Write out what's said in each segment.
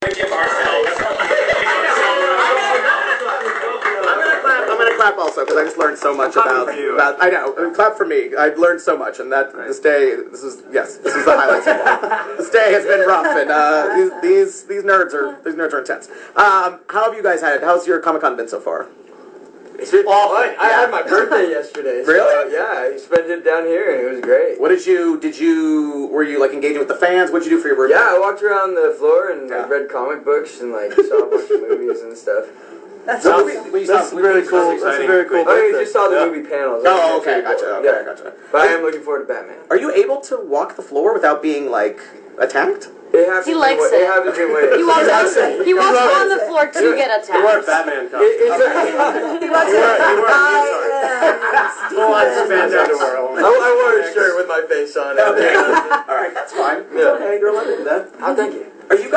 Give ourselves. I'm gonna clap also because I just learned so much about. I know. Clap for me. I've learned so much, and that this is the highlights. This day has been rough, and these nerds are intense. How have you guys had it? How's your Comic-Con been so far? It's been awful. I had my birthday yesterday. So, really? Yeah, I spent it down here and it was great. What were you like engaging with the fans? What did you do for your birthday? Yeah, I walked around the floor and read comic books and like saw a bunch of movies and stuff. That's really cool. That's a very cool. Oh, you just saw the movie panels. Oh, okay, gotcha. Okay, gotcha. But I am looking forward to Batman. Are you able to walk the floor without being like attacked? He likes it. He walks on the floor to get attacked. He wore a Batman costume. He walks I wore a shirt with my face on it. Okay. All right, that's fine. Yeah. Okay, you're allowed to do that. Oh, thank you. Are you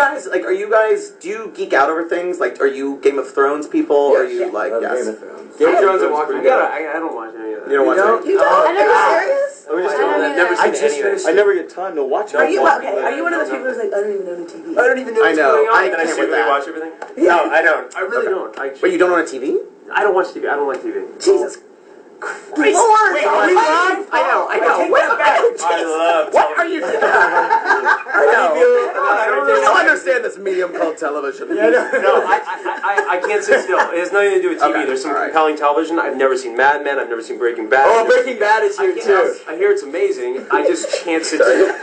guys do you geek out over things? Like, are you Game of Thrones people? Yes. Are you like, yes? Game of Thrones. Game of Thrones and Walking Dead. I don't watch any of that. You don't watch it? You don't? Are you serious? I've never seen any of it. I never get time to watch it. Are you okay? Are you one of those people who's like, I don't even own a TV? I don't even know what's going on. I secretly watch everything? No, I don't. I really don't. Wait, you don't own a TV? I don't watch TV. I don't like TV. Jesus Christ. Wait, are we live? I know. I love what are you doing? I don't understand this medium called television. Yeah, no, I can't sit still. It has nothing to do with TV. Okay, there's some compelling television. I've never seen Mad Men. I've never seen Breaking Bad. Oh, Breaking Bad is here too. I hear it's amazing. I just can't sit still.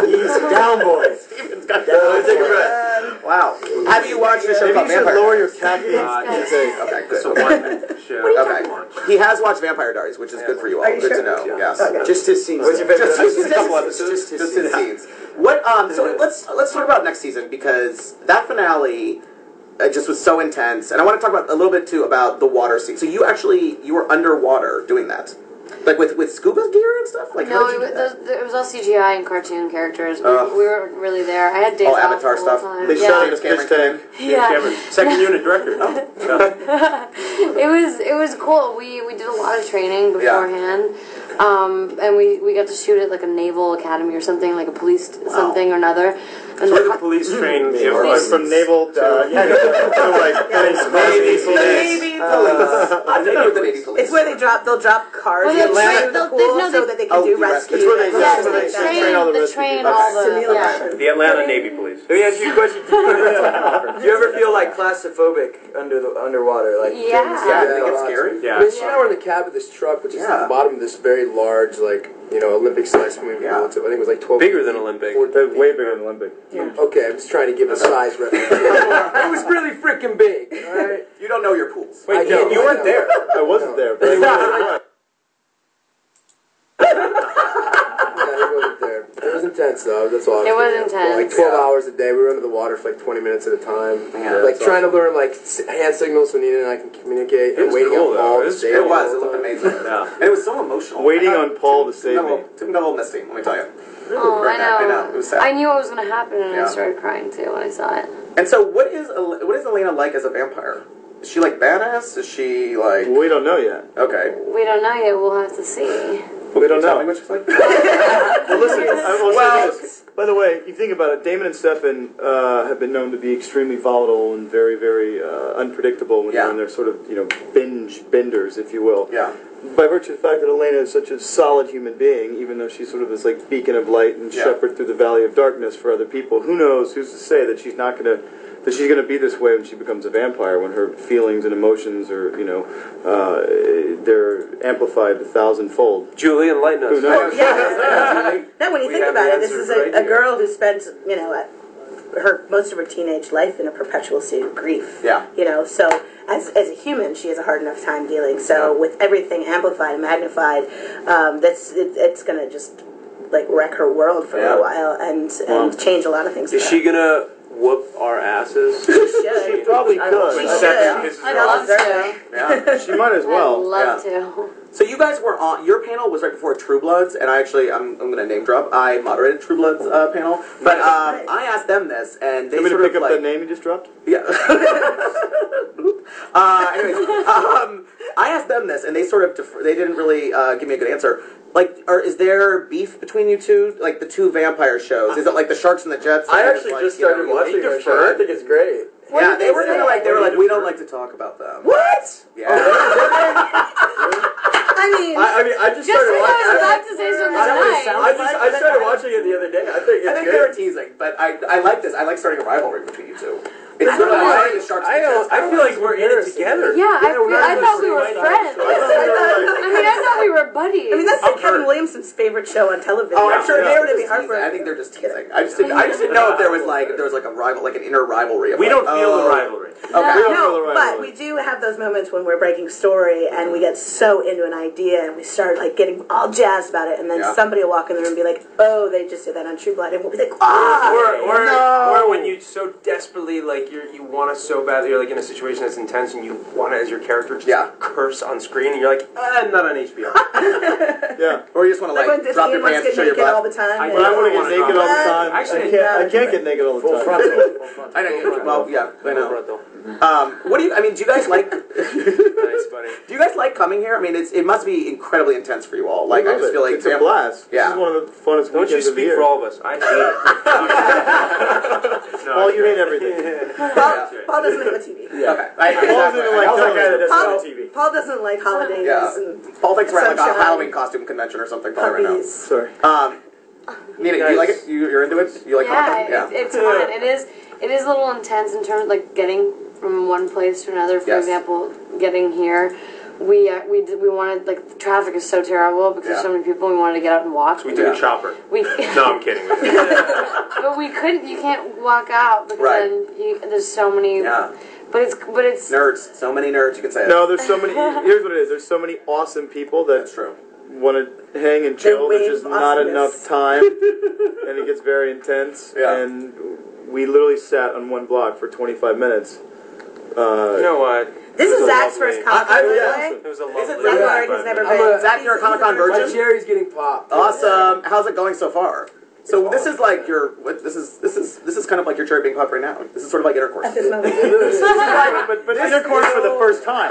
He's down, boys. Steven's got down. Take a breath. Wow. Have you watched the show called Vampire? Lower your caffeine. Okay, good. So one show. Okay. He has watched Vampire Diaries, which is good for you all. Good to know. Yes. Just his scenes. What's your favorite? Just a couple episodes. Just his scenes. What? So let's talk about next season because that finale just was so intense, and I want to talk about a little bit too about the water scene. So you were underwater doing that. Like with scuba gear and stuff? Like, no, it was all CGI and cartoon characters. We weren't really there. I had days off Avatar the whole stuff. time. They showed Cameron. Yeah. Second unit director. It was cool. We did a lot of training beforehand. And we got to shoot at like a naval academy or something, like a police something or another. And so the police train from naval to Navy police. It's where they'll drop cars and land in the pool so that they can do rescue. It's where they train all the the Atlanta Navy Police. Let me ask you a question. Do you ever feel like claustrophobic underwater? Like yeah, I think it's scary. Yeah. She and I were in the cab of this truck, which is at the bottom of this very large, Olympic-sized swimming pool. I think it was like 12. Bigger than Olympic. Way bigger than Olympic. Yeah. Okay, I'm just trying to give a size reference. It was really freaking big. All right. You don't know your pools. Wait, you weren't there. I wasn't there. But it was intense though. That's all. It was intense. Like 12 hours a day. We were under the water for like 20 minutes at a time. Like trying to learn like hand signals so Nina and I can communicate. It was waiting cool, on Paul to It save me. looked amazing. And it was so emotional. Waiting on Paul to save me. It got a little misty, let me tell you. Oh, I know. It was sad. I knew what was going to happen, and I started crying too when I saw it. And so, what is Elena like as a vampire? Is she like badass? Is she like? We don't know yet. Okay. We don't know yet. We'll have to see. We don't know. Tell me what she's like. Well, listen. I will say this. By the way, you think about it. Damon and Stefan have been known to be extremely volatile and very, very unpredictable when they're in their sort of binge benders, if you will. Yeah. By virtue of the fact that Elena is such a solid human being, even though she's sort of this like beacon of light and shepherd through the valley of darkness for other people, who knows? Who's to say that she's not going to? That she's going to be this way when she becomes a vampire, when her feelings and emotions are, they're amplified 1,000-fold. Julie, enlighten us. Who knows? No, when you think about it, this is a girl who spent, most of her teenage life in a perpetual state of grief. Yeah. So as a human, she has a hard enough time dealing. So with everything amplified and magnified, it's going to just like wreck her world for a while and change a lot of things. Is she gonna whoop our asses? She probably could. I'd love to. Yeah. She might as well. I'd love to. So you guys were on, your panel was right before True Bloods, and I'm going to name drop, I moderated True Bloods panel, but I asked them this, and they sort of pick up the name you just dropped? Yeah. Anyways, I asked them this, and they sort of, they didn't really give me a good answer. Like, is there beef between you two? Like the two vampire shows? Is it like the Sharks and the Jets? I actually just started watching their show. I think it's great. Yeah, they were kind of like, we don't like to talk about them. What? Yeah. I just started watching. I was about to say something nice. I started watching it the other day. I think they were teasing, but I like this. I like starting a rivalry between you two. It's sort of like the Sharks. I feel like we're in it together. Yeah, I thought we were friends. I thought we were buddies. I mean, that's like Kevin Williamson's favorite show on television. Oh, I'm sure they're going to be heartbroken. I think they're just teasing. I just didn't know if there was like a rival, like an inner rivalry. We don't feel the rivalry. Okay. No, but we do have those moments when we're breaking story and we get so into an idea and we start like getting all jazzed about it, and then somebody will walk in the room and be like, "Oh, they just did that on True Blood," and we'll be like, or when you so desperately like you want to so badly, you're like in a situation that's intense and you want to, as your character, just curse on screen, and you're like, not on HBO. Yeah, or you just want to like drop your pants and show your butt all the time. I want to get naked all the time. Actually, I can't get naked all the time. I know. Well, yeah, I know. What do you? I mean, do you guys like? Nice, buddy. Do you guys like coming here? I mean, it must be incredibly intense for you all. Like, I just feel like it's a blast. Yeah, this is one of the funnest Don't you weekends of the speak year. for all of us? I hate it. Paul, you hate everything. Paul doesn't have a TV. Okay. Paul doesn't like television. Paul doesn't like holidays. Yeah. And Paul thinks we're at like a Halloween costume convention or something probably right now. Sorry. Nina, do you like it? You're into it? You like Comic-Con? It's fun. It is a little intense in terms of like getting from one place to another. For example, getting here, we wanted, like, the traffic is so terrible because there's so many people. We wanted to get out and walk. So we took a chopper. No, I'm kidding. But we couldn't. You can't walk out because then there's so many. Yeah. But it's nerds. So many nerds. You can say. No, there's so many. Here's what it is. There's so many awesome people that's true. Want to hang and chill. There's just not enough time, and it gets very intense. Yeah. And we literally sat on one block for 25 minutes. You know what? This is Zach's first Comic-Con, It was a lovely Zach has never been. Zach, you're a Comic-Con virgin? My cherry's getting popped. Awesome. How's it going so far? So this is like your this is kind of like your cherry being popped right now. This is sort of like intercourse. At this moment. but intercourse for the first time,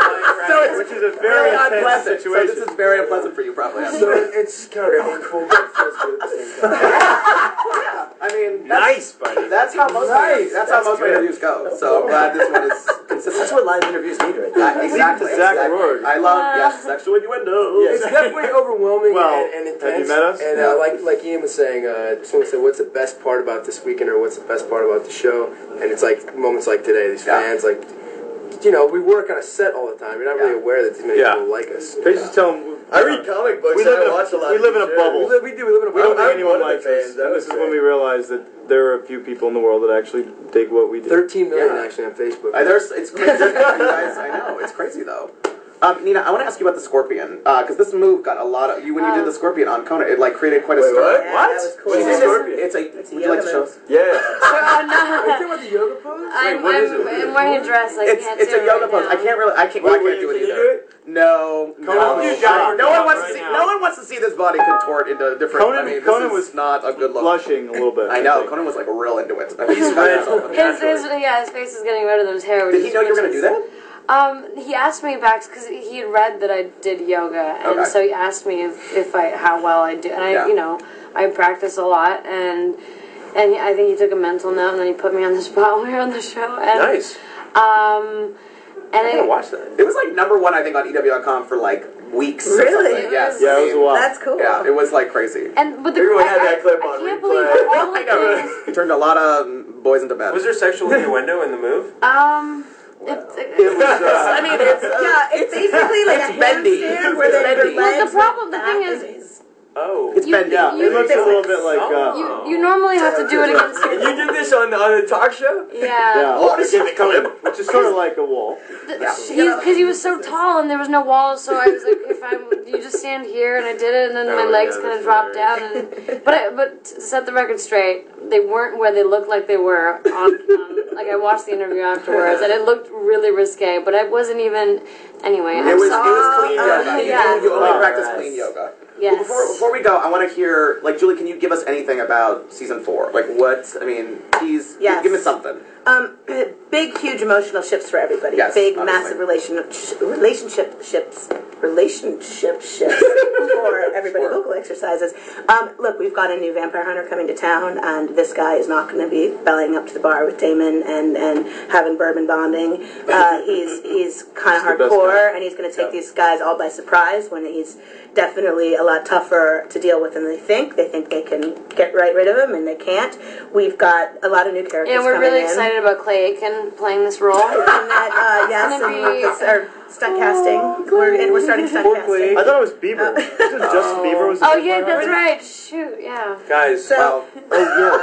which is a very intense situation. So this is very unpleasant for you, probably. So it's kind of painful, but it feels good at the same time. I mean, nice, buddy. That's how most interviews go. So I'm glad this one is consistent. That's what live interviews need, right there. Exactly. Zach Rourke. I love sexual innuendo. It's definitely overwhelming and intense. Have you met us? And like Ian was saying, someone said, "What's the best part about this weekend?" or "What's the best part about the show?" And it's like moments like today. These fans, like, we work on a set all the time. You're not really aware that these many people like us. They just tell them. I read comic books. We watch a lot. We live in a bubble. We do. We live in a bubble. We don't think anyone likes us. And this is when we realized that there are a few people in the world that actually dig what we do. 13 million actually on Facebook. It's crazy. You guys, I know. It's crazy though. Nina, I want to ask you about the Scorpion because this move got a lot of when you did the Scorpion on Conan. It like created quite a stir. Yeah, that was cool. Would you like to show us? Yeah. no. What the yoga pose? I'm wearing a dress. It's a yoga pose. I can't do it either. No. No one wants to see this body contort into different. Conan was not a good look. Blushing a little bit. I know. Conan was like real into it. His face is getting rid of his hair. Did he know you were going to do that? He asked me back because he had read that I did yoga, and so he asked me how well I do, and I practice a lot, and I think he took a mental note, and then he put me on the spot when we were on the show. And, nice. And I gotta watch that. It was like #1, I think, on EW.com for like weeks. Really? Yes. Yeah, it was a while. That's cool. Yeah, it was like crazy. But everyone had that clip on I can't replay. believe all the things. He turned a lot of boys into men. Was there sexual innuendo in the move? It was. I mean, it's it's basically like a bendy. handstand where they bendy. Well, the thing is, Oh. It's bendy. It looks a little bit like. You normally have to do it against your... You did this on the talk show? Yeah. Oh, to see if they come in. Which is sort of like a wall. Because he was so tall and there was no walls, so I was like, you just stand here, and I did it, and then my legs kind of dropped down. But to set the record straight, they weren't where they looked like they were like I watched the interview afterwards, and it looked really risque, but I wasn't even, anyway. It was clean yoga. Yeah. You only practice clean yoga. Yes. Well, before we go, I want to hear, like, Julie, can you give us anything about season 4? Like, what, I mean, Yes. give us something. Big, huge emotional shifts for everybody. Yes, big, obviously. massive relationship shifts for everybody. Vocal exercises. Look, we've got a new vampire hunter coming to town, and this guy is not going to be bellying up to the bar with Damon and having bourbon bonding. He's kind of hardcore, and he's going to take these guys all by surprise when he's definitely a lot tougher to deal with than they think. They think they can get rid of him, and they can't. We've got a lot of new characters and we're coming really in. excited about Clay Aiken playing this role. Yes, and it's our stunt casting. We're starting stunt casting. I thought it was Bieber. Justin Bieber was. Oh yeah, that's right. Shoot, yeah. Guys, So, spoiler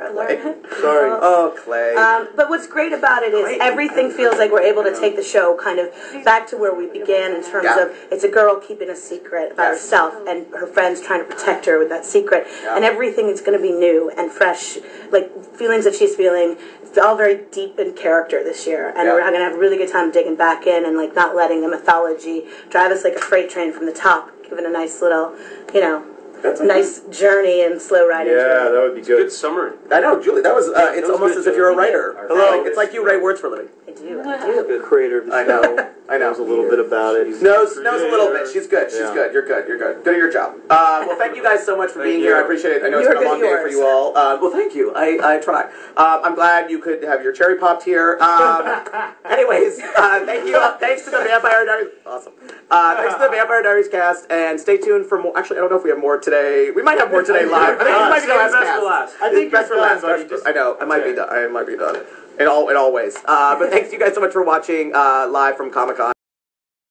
alert. Sorry. Oh, Clay. But what's great about it is everything feels like we're able to take the show kind of back to where we began in terms of it's a girl keeping a secret about herself and her friends trying to protect her with that secret. And everything is going to be new and fresh, like feelings that she's feeling. It's all very deep in character this year. And we're going to have a really good time digging back in and like not letting the mythology drive us like a freight train from the top, giving a nice little, nice journey and slow ride into it. Yeah, that would be good. Good summary. I know, Julie, that was, it's almost as if you're a writer. Hello. It's like you write words for a living. I do. The creator of the I know. knows a little bit about it. Knows a little bit. She's good. She's good. You're good. You're good. Good at your job. Well, thank you guys so much for being here. I appreciate it. I know it's been a long day for you all. Well, thank you. I try. I'm glad you could have your cherry popped here. Anyways, thank you. Thanks to the Vampire Diaries. Awesome. Thanks to the Vampire Diaries cast, and stay tuned for more. Actually, I don't know if we have more today. We might have more today live. I think this might be the last cast. I think best for last. I know. I might be done. I might be done. In all ways. But thanks you guys so much for watching live from Comic-Con.